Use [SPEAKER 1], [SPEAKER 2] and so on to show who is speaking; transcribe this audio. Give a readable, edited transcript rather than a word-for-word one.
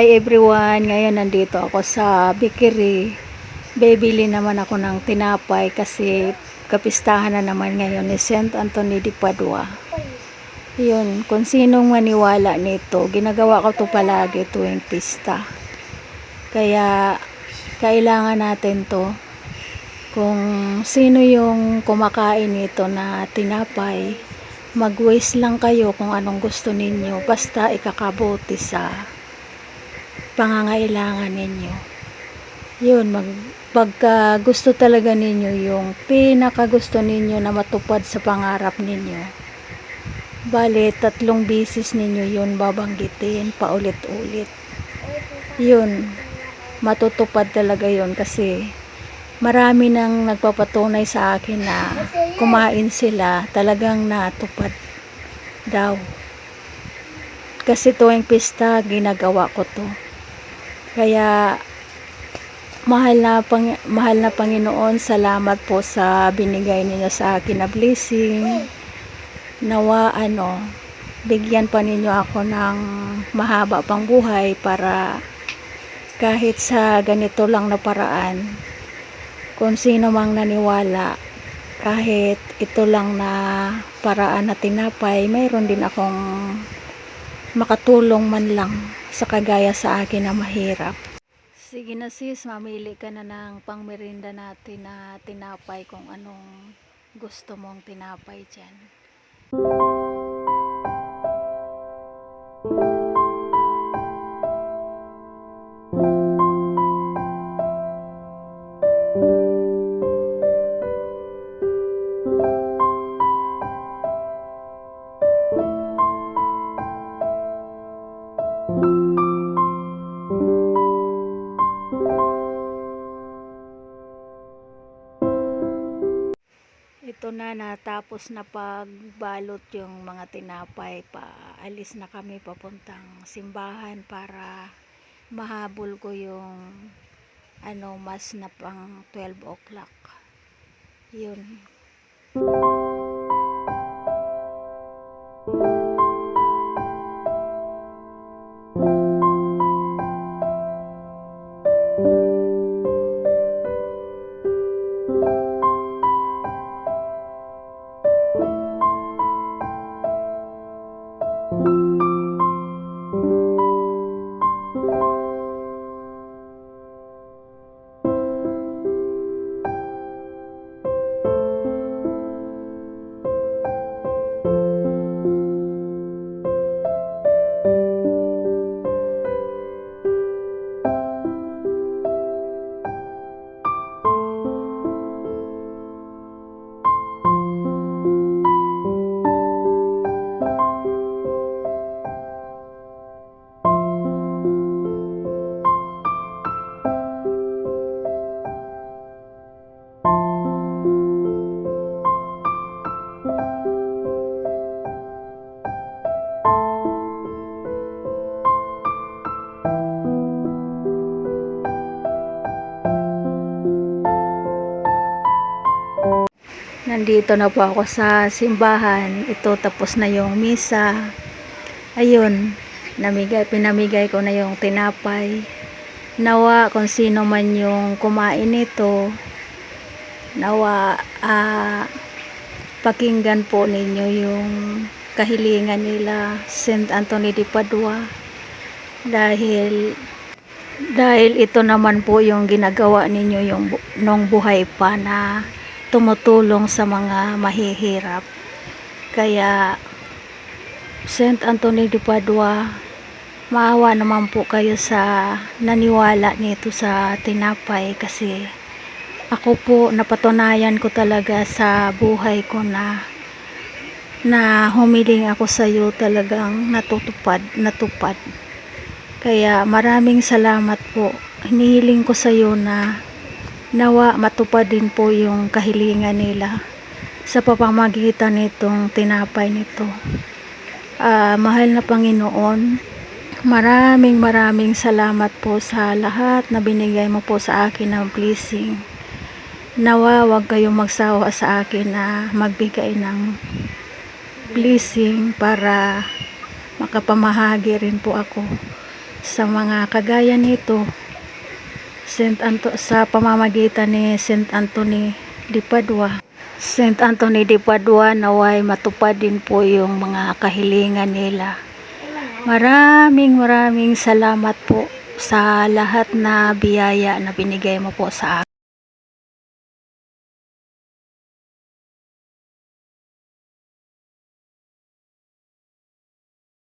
[SPEAKER 1] Hi everyone! Ngayon nandito ako sa bakery. Bibili naman ako ng tinapay kasi kapistahan na naman ngayon ni Saint Anthony de Padua. Yun, kung sinong maniwala nito, ginagawa ko to palagi tuwing pista. Kaya kailangan natin to. Kung sino yung kumakain nito na tinapay, mag-waste lang kayo kung anong gusto ninyo. Basta ikakabuti sa pangangailangan ninyo. Yun, pagka gusto talaga ninyo yung pinakagusto ninyo na matupad sa pangarap ninyo, bale 3 beses ninyo yun babanggitin paulit-ulit. Yun, matutupad talaga yun kasi marami nang nagpapatunay sa akin na kumain sila, talagang natupad daw. Kasi tuwing pista ginagawa ko to. Kaya mahal na Panginoon, salamat po sa binigay ninyo sa akin na blessing. Nawa bigyan pa ninyo ako ng mahaba pang buhay para kahit sa ganito lang na paraan, kung sino mang naniwala, kahit ito lang na paraan na tinapay, mayroon din akong makatulong man lang sa kagaya sa akin na mahirap. Sige na sis, mamili ka na ng pangmerinda natin na tinapay kung anong gusto mong tinapay dyan. Ito na, natapos na pagbalot yung mga tinapay, paalis na kami papuntang simbahan para mahabol ko yung mas na pang 12 o'clock. Yun. Nandito na po ako sa simbahan. Ito, tapos na yung misa. Ayun, pinamigay ko na yung tinapay. Nawa kung sino man yung kumain nito, nawa pakinggan po ninyo yung kahilingan nila Saint Anthony de Padua, dahil ito naman po yung ginagawa ninyo yung nung buhay pa, na tumutulong sa mga mahihirap. Kaya Saint Anthony de Padua, maawa naman po kayo sa naniwala nito sa tinapay, kasi ako po, napatunayan ko talaga sa buhay ko na humiling ako sa iyo, talagang natupad. Kaya maraming salamat po. Hinihiling ko sa iyo na nawa matupad din po yung kahilingan nila sa pamamagitan nitong tinapay nito. Mahal na Panginoon, maraming salamat po sa lahat na binigay mo po sa akin ng blessing. Nawa wag kayong magsawa sa akin na magbigay ng blessing para makapamahagi rin po ako. sa mga kagaya nito, sa pamamagitan ni Saint Anthony de Padua. Saint Anthony de Padua, naway matupad din po yung mga kahilingan nila. Maraming salamat po sa lahat na biyaya na binigay mo po sa akin.